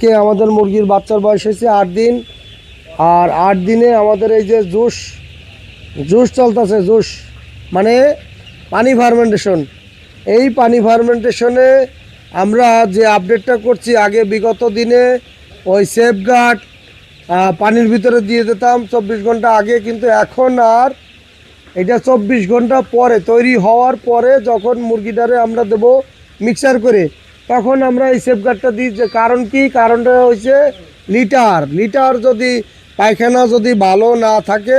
কে আমাদের মুরগির বাচ্চার বয়স হয়েছে 8 দিন। আর 8 দিনে আমাদের এই যে জুস চলতেছে, জুস মানে পানি ফার্মেন্টেশন। এই পানি ফার্মেন্টেশনে আমরা যে আপডেটটা করছি, আগে বিগত দিনে ওই সেফগার্ড পানির ভিতরে দিয়ে দিতাম 24 ঘন্টা আগে, কিন্তু এখন আর এটা 24 ঘন্টা পরে তৈরি হওয়ার পরে যখন মুরগিটারে আমরা দেব মিক্সার করে, তখন আমরা এই সেফগার্ডটা দিই। যে কারণ কি, কারণটা হচ্ছে লিটার যদি পায়খানা যদি ভালো না থাকে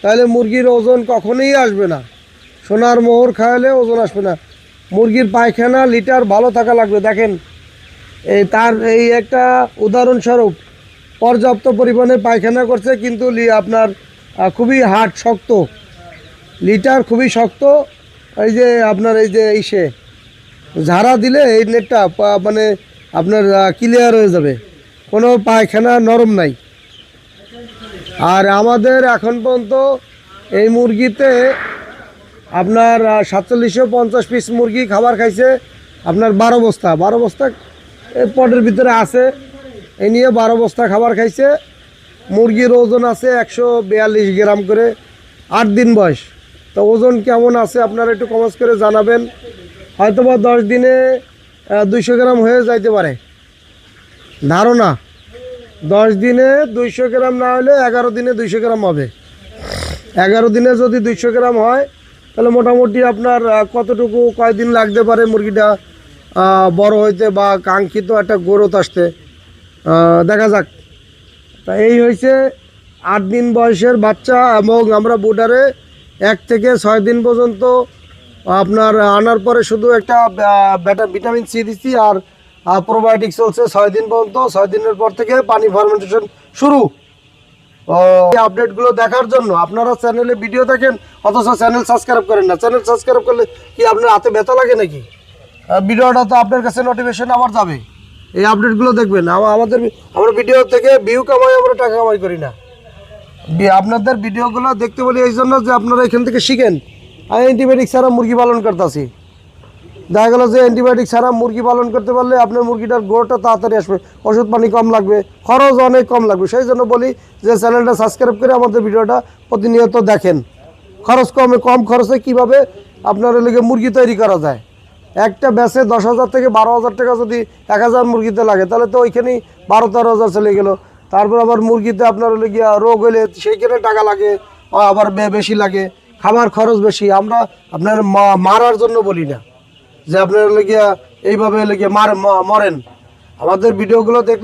তাহলে মুরগির ওজন কখনোই আসবে না। সোনার মোহর খাওয়ালে ওজন আসবে না। মুরগির পায়খানা লিটার ভালো থাকা লাগবে। দেখেন তার এই একটা উদাহরণস্বরূপ, পর্যাপ্ত পরিমাণে পায়খানা করছে কিন্তু আপনার খুবই হার্ড, শক্ত, লিটার খুবই শক্ত। এই যে আপনার এই যে ঝাড়া দিলে এই নেটটা মানে আপনার ক্লিয়ার হয়ে যাবে, কোনো পায়খানা নরম নাই। আর আমাদের এখন পর্যন্ত এই মুরগিতে আপনার 4750 পিস মুরগি খাবার খাইছে, আপনার 12 বস্তা পটের ভিতরে আছে, এই নিয়ে 12 বস্তা খাবার খাইছে। মুরগির ওজন আছে 142 গ্রাম করে, 8 দিন বয়স। তো ওজন কেমন আছে আপনারা একটু কমেন্টস করে জানাবেন। হয়তোবা 10 দিনে 200 গ্রাম হয়ে যাইতে পারে ধারণা। 10 দিনে 200 গ্রাম না হলে 11 দিনে 200 গ্রাম হবে। 11 দিনে যদি 200 গ্রাম হয় তাহলে মোটামুটি আপনার কতটুকু কয়দিন লাগতে পারে মুরগিটা বড় হইতে বা কাঙ্ক্ষিত একটা গ্রোথ আসতে, দেখা যাক। তা এই হয়েছে 8 দিন বয়সের বাচ্চা। এবং আমরা বুডারে 1 থেকে 6 দিন পর্যন্ত আপনার আনার পরে শুধু একটা ভিটামিন সি দিচ্ছি, আর প্রোবায়োটিক চলছে 6 দিন পর্যন্ত। 6 দিনের পর থেকে পানি ফার্মেন্টেশন শুরু। এই আপডেটগুলো দেখার জন্য আপনারা চ্যানেলে ভিডিও দেখেন অথচ চ্যানেল সাবস্ক্রাইব করেন না। চ্যানেল সাবস্ক্রাইব করলে কি আপনার হাতে ব্যথা লাগে নাকি? ভিডিওটা তো আপনার কাছে নোটিফিকেশন আবার যাবে। এই আপডেটগুলো দেখবেন। আমরা ভিডিও থেকে ভিউ কামাই, আমরা টাকা কামাই করি না। আপনাদের ভিডিওগুলো দেখতে বলি এই জন্য যে আপনারা এখান থেকে শিখেন। আমি অ্যান্টিবায়োটিক ছাড়া মুরগি পালন করতেছি। দেখা গেল যে অ্যান্টিবায়োটিক ছাড়া মুরগি পালন করতে পারলে আপনার মুরগিটার গ্রোথটা তাড়াতাড়ি আসবে, ওষুধ পানি কম লাগবে, খরচ অনেক কম লাগবে। সেই জন্য বলি যে চ্যানেলটা সাবস্ক্রাইব করে আমাদের ভিডিওটা প্রতিনিয়ত দেখেন। কম খরচে কীভাবে আপনার লেগে মুরগি তৈরি করা যায়। একটা ব্যাচে 10,000 থেকে 12,000 টাকা যদি 1000 মুরগিতে লাগে তাহলে তো ওইখানেই 12-13,000 চলে গেল। তারপর আবার মুরগিতে আপনার লেগে রোগ হলে সেইখানে টাকা লাগে, আবার বেশি লাগে, খাবার খরচ বেশি। আমরা আপনার মারার জন্য বলি না যে আপনার লেগে এইভাবে মরেন। আমাদের ভিডিওগুলো দেখলে